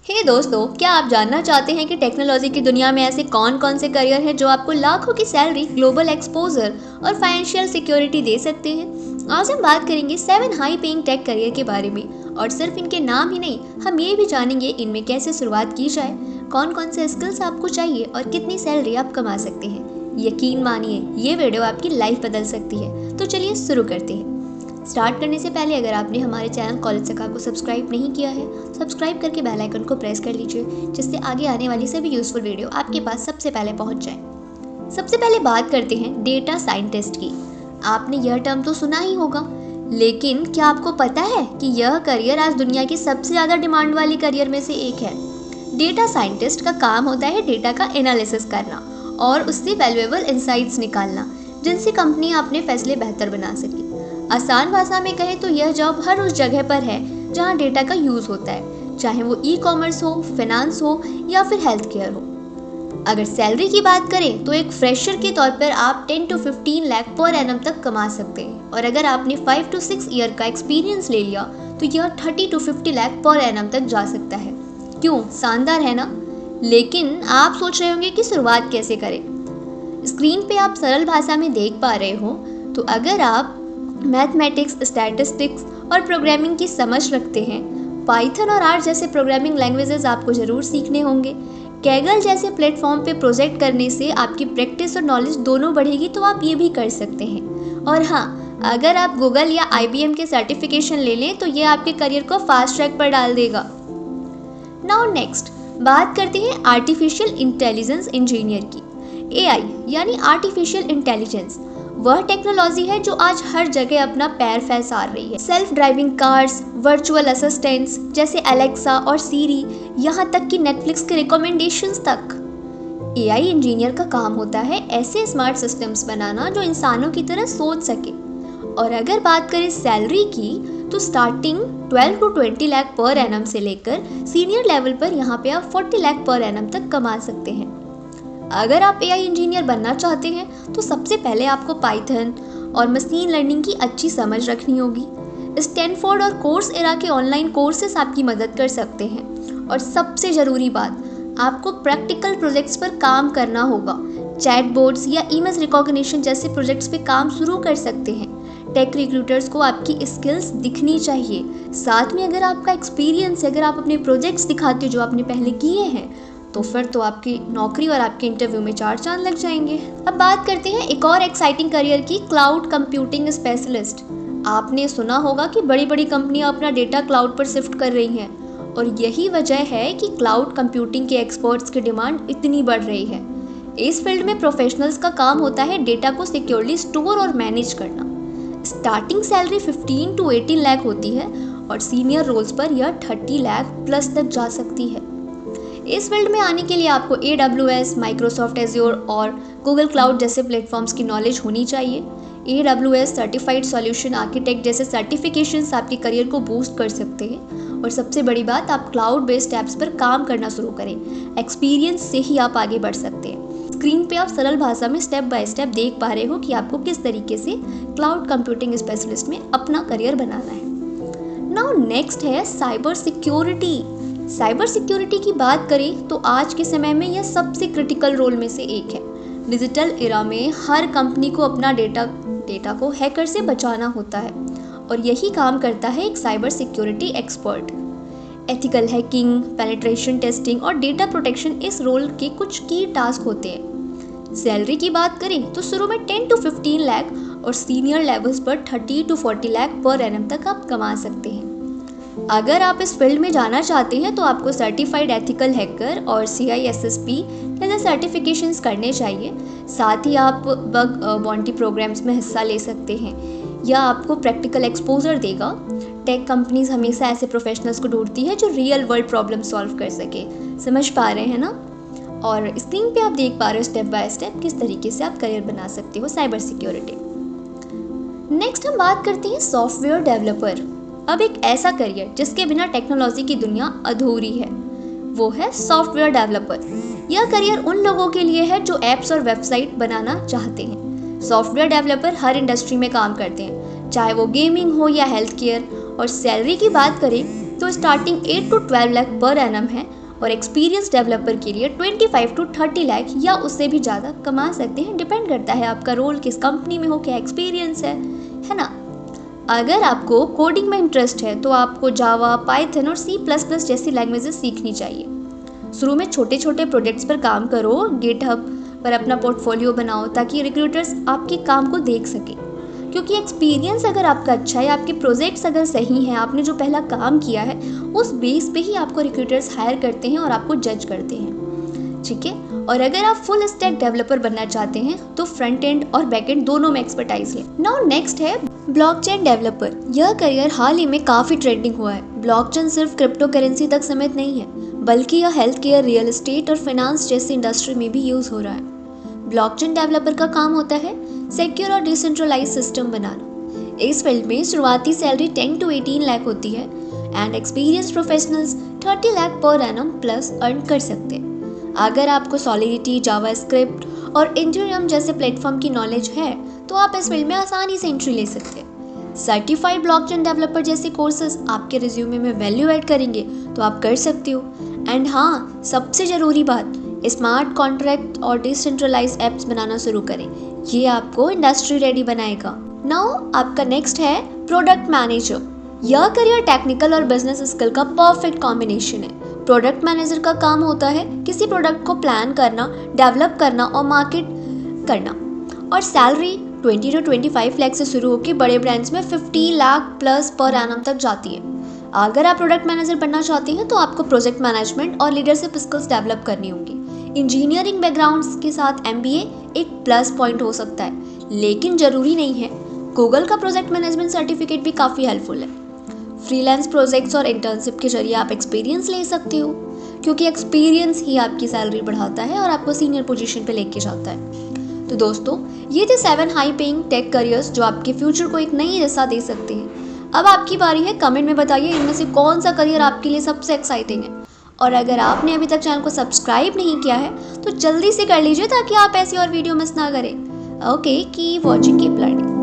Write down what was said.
हे दोस्तों, क्या आप जानना चाहते हैं कि टेक्नोलॉजी की दुनिया में ऐसे कौन कौन से करियर हैं जो आपको लाखों की सैलरी, ग्लोबल एक्सपोजर और फाइनेंशियल सिक्योरिटी दे सकते हैं। आज हम बात करेंगे 7 हाई पेइंग टेक करियर के बारे में, और सिर्फ इनके नाम ही नहीं, हम ये भी जानेंगे इनमें कैसे शुरुआत की जाए, कौन कौन से स्किल्स आपको चाहिए और कितनी सैलरी आप कमा सकते हैं। यकीन मानिए, ये वीडियो आपकी लाइफ बदल सकती है। तो चलिए शुरू करते हैं। स्टार्ट करने से पहले अगर आपने हमारे चैनल कॉलेज सखा को सब्सक्राइब नहीं किया है, सब्सक्राइब करके बेल आइकन को प्रेस कर लीजिए, जिससे आगे आने वाली सभी यूजफुल वीडियो आपके पास सबसे पहले पहुंच जाए। सबसे पहले बात करते हैं डेटा साइंटिस्ट की। आपने यह टर्म तो सुना ही होगा, लेकिन क्या आपको पता है कि यह करियर आज दुनिया की सबसे ज़्यादा डिमांड वाली करियर में से एक है। डेटा साइंटिस्ट का काम होता है डेटा का एनालिसिस करना और उससे वैल्यूएबल इंसाइट्स निकालना, जिनसे कंपनी अपने फैसले बेहतर बना सके। आसान भाषा में कहें तो यह जॉब हर उस जगह पर है जहां डेटा का यूज़ होता है, चाहे वो ई-कॉमर्स हो, फाइनेंस हो या फिर हेल्थ केयर हो। अगर सैलरी की बात करें तो एक फ्रेशर के तौर पर आप 10 to 15 लाख पर एनम तक कमा सकते हैं, और अगर आपने 5 to 6 ईयर का एक्सपीरियंस ले लिया तो यह 30 to 50 लाख पर एनम तक जा सकता है। क्यों, शानदार है ना? लेकिन आप सोच रहे होंगे कि शुरुआत कैसे करें। स्क्रीन पे आप सरल भाषा में देख पा रहे हो, तो अगर आप मैथमेटिक्स, स्टैटिस्टिक्स और प्रोग्रामिंग की समझ रखते हैं, पाइथन और आर जैसे प्रोग्रामिंग लैंग्वेजेस आपको ज़रूर सीखने होंगे। कैगल जैसे प्लेटफॉर्म पे प्रोजेक्ट करने से आपकी प्रैक्टिस और नॉलेज दोनों बढ़ेगी, तो आप ये भी कर सकते हैं। और हाँ, अगर आप गूगल या IBM के सर्टिफिकेशन ले लें तो ये आपके करियर को फास्ट ट्रैक पर डाल देगा। नाउ नेक्स्ट बात करते हैं आर्टिफिशियल इंटेलिजेंस इंजीनियर की। AI यानी आर्टिफिशियल इंटेलिजेंस वह टेक्नोलॉजी है जो आज हर जगह अपना पैर फैला रही है। Self driving cars, virtual assistants जैसे एलेक्सा और सीरी, यहाँ तक कि नेटफ्लिक्स के रिकमेंडेशंस तक। AI इंजीनियर का काम होता है ऐसे स्मार्ट सिस्टम्स बनाना जो इंसानों की तरह सोच सके। और अगर बात करें सैलरी की, तो starting 12 to 20 lakh per annum से लेकर सीनियर लेवल पर यहाँ पे आप 40 लाख पर एनम तक कमा सकते हैं। अगर आप AI इंजीनियर बनना चाहते हैं तो सबसे पहले आपको पाइथन और मशीन लर्निंग की अच्छी समझ रखनी होगी। स्टैनफोर्ड और कोर्स एरा के ऑनलाइन कोर्सेस आपकी मदद कर सकते हैं। और सबसे ज़रूरी बात, आपको प्रैक्टिकल प्रोजेक्ट्स पर काम करना होगा। चैटबॉट्स या इमेज रिकॉग्निशन जैसे प्रोजेक्ट्स पे काम शुरू कर सकते हैं। टेक रिक्रूटर्स को आपकी स्किल्स दिखनी चाहिए। साथ में अगर आपका एक्सपीरियंस है, अगर आप अपने प्रोजेक्ट्स दिखाते हो जो आपने पहले किए हैं, तो फिर तो आपकी नौकरी और आपके इंटरव्यू में 4 चांद लग जाएंगे। अब बात करते हैं एक और एक्साइटिंग करियर की, क्लाउड कंप्यूटिंग स्पेशलिस्ट। आपने सुना होगा कि बड़ी बड़ी कंपनियां अपना डेटा क्लाउड पर शिफ्ट कर रही हैं, और यही वजह है कि क्लाउड कंप्यूटिंग के एक्सपर्ट्स की डिमांड इतनी बढ़ रही है। इस फील्ड में प्रोफेशनल्स का काम होता है डेटा को सिक्योरली स्टोर और मैनेज करना। स्टार्टिंग सैलरी 15 to 18 लाख होती है, और सीनियर रोल्स पर यह 30 लाख प्लस तक जा सकती है। इस फील्ड में आने के लिए आपको AWS, माइक्रोसॉफ्ट एज्योर और गूगल क्लाउड जैसे प्लेटफॉर्म्स की नॉलेज होनी चाहिए। AWS सर्टिफाइड सॉल्यूशन आर्किटेक्ट जैसे सर्टिफिकेशंस आपके करियर को बूस्ट कर सकते हैं। और सबसे बड़ी बात, आप क्लाउड बेस्ड ऐप्स पर काम करना शुरू करें। एक्सपीरियंस से ही आप आगे बढ़ सकते हैं। स्क्रीन पे आप सरल भाषा में स्टेप बाय स्टेप देख पा रहे हो कि आपको किस तरीके से क्लाउड कंप्यूटिंग स्पेशलिस्ट में अपना करियर बनाना है। नाउ नेक्स्ट है साइबर सिक्योरिटी। साइबर सिक्योरिटी की बात करें तो आज के समय में यह सबसे क्रिटिकल रोल में से एक है। डिजिटल एरा में हर कंपनी को अपना डेटा को हैकर से बचाना होता है, और यही काम करता है एक cyber security expert. Ethical hacking, penetration testing और डेटा प्रोटेक्शन इस रोल के कुछ की टास्क होते हैं। सैलरी की बात करें तो शुरू में 10 to 15 लाख और सीनियर लेवल्स पर 30 to 40 लाख पर एनम तक आप कमा सकते हैं। अगर आप इस फील्ड में जाना चाहते हैं तो आपको सर्टिफाइड एथिकल हैकर और CISSP जैसे सर्टिफिकेशंस करने चाहिए। साथ ही आप बग बाउंटी प्रोग्राम्स में हिस्सा ले सकते हैं, या आपको प्रैक्टिकल एक्सपोजर देगा। टेक कंपनीज हमेशा ऐसे प्रोफेशनल्स को ढूंढती है जो रियल वर्ल्ड प्रॉब्लम सॉल्व कर सके। समझ पा रहे हैं ना? और स्क्रीन पे आप देख पा रहे हो स्टेप बाय स्टेप किस तरीके से आप करियर बना सकते हो साइबर सिक्योरिटी। नेक्स्ट हम बात करते हैं सॉफ्टवेयर डेवलपर। अब एक ऐसा करियर जिसके बिना टेक्नोलॉजी की दुनिया अधूरी है, वो है सॉफ्टवेयर डेवलपर। यह करियर उन लोगों के लिए है जो ऐप्स और वेबसाइट बनाना चाहते हैं। सॉफ्टवेयर डेवलपर हर इंडस्ट्री में काम करते हैं, चाहे वो गेमिंग हो या हेल्थ केयर। और सैलरी की बात करें तो starting 8 to 12 lakh per annum है और एक्सपीरियंस डेवलपर के लिए 25 to 30 लाख या उससे भी ज़्यादा कमा सकते हैं। डिपेंड करता है आपका रोल किस कंपनी में हो, क्या एक्सपीरियंस है ना। अगर आपको कोडिंग में इंटरेस्ट है तो आपको जावा, पाइथन और C++ जैसी लैंग्वेजेस सीखनी चाहिए। शुरू में छोटे छोटे प्रोजेक्ट्स पर काम करो, गिटहब पर अपना पोर्टफोलियो बनाओ ताकि रिक्रूटर्स आपके काम को देख सकें। क्योंकि एक्सपीरियंस अगर आपका अच्छा है, आपके प्रोजेक्ट्स अगर सही हैं, आपने जो पहला काम किया है उस बेस पे ही आपको रिक्रूटर्स हायर करते हैं और आपको जज करते हैं, ठीक है। और अगर आप फुल स्टैक डेवलपर बनना चाहते हैं तो फ्रंट एंड और बैक एंड दोनों में एक्सपर्टाइज लें। नाउ नेक्स्ट है ब्लॉकचेन डेवलपर। यह करियर हाल ही में काफ़ी ट्रेंडिंग हुआ है। ब्लॉकचेन सिर्फ क्रिप्टो करेंसी तक सीमित नहीं है, बल्कि यह हेल्थ केयर, रियल एस्टेट और फाइनेंस जैसी इंडस्ट्री में भी यूज़ हो रहा है। ब्लॉकचेन डेवलपर का काम होता है सिक्योर और डिसेंट्रलाइज सिस्टम बनाना। इस फील्ड में शुरुआती सैलरी 10 to 18 लाख होती है and experience professionals 30 lakh per annum plus earn कर सकते हैं। अगर आपको सॉलिडिटी, जावास्क्रिप्ट और इंटरियम जैसे प्लेटफॉर्म की नॉलेज है तो आप इस फील्ड में आसानी से एंट्री ले सकते हैं। सर्टिफाइड ब्लॉकचेन डेवलपर जैसे कोर्सेज आपके रिज्यूमे में वैल्यू ऐड करेंगे तो आप कर सकते हो। एंड हाँ, सबसे ज़रूरी बात, स्मार्ट कॉन्ट्रैक्ट और डिसेंट्रलाइज एप्स बनाना शुरू करें। ये आपको इंडस्ट्री रेडी बनाएगा। नाउ आपका नेक्स्ट है प्रोडक्ट मैनेजर। यह करियर टेक्निकल और बिजनेस स्किल का परफेक्ट कॉम्बिनेशन है। प्रोडक्ट मैनेजर का काम होता है किसी प्रोडक्ट को प्लान करना, डेवलप करना और मार्केट करना। और सैलरी 20 to 25 लाख से शुरू होकर बड़े ब्रांड्स में 50 लाख प्लस पर एनम तक जाती है। अगर आप प्रोडक्ट मैनेजर बनना चाहते हैं तो आपको प्रोजेक्ट मैनेजमेंट और लीडरशिप स्किल्स डेवलप करनी होंगी। इंजीनियरिंग बैकग्राउंड्स के साथ MBA एक प्लस पॉइंट हो सकता है, लेकिन ज़रूरी नहीं है। गूगल का प्रोजेक्ट मैनेजमेंट सर्टिफिकेट भी काफ़ी हेल्पफुल है। फ्रीलांस प्रोजेक्ट्स और इंटर्नशिप के जरिए आप एक्सपीरियंस ले सकते हो, क्योंकि एक्सपीरियंस ही आपकी सैलरी बढ़ाता है और आपको सीनियर पोजीशन पे लेके जाता है। तो दोस्तों, ये थे 7 हाई पेइंग टेक करियर्स जो आपके फ्यूचर को एक नई दिशा दे सकते हैं। अब आपकी बारी है, कमेंट में बताइए इनमें से कौन सा करियर आपके लिए सबसे एक्साइटिंग है। और अगर आपने अभी तक चैनल को सब्सक्राइब नहीं किया है तो जल्दी से कर लीजिए ताकि आप ऐसी और वीडियो मिस ना करें। Okay, keep watching, keep learning.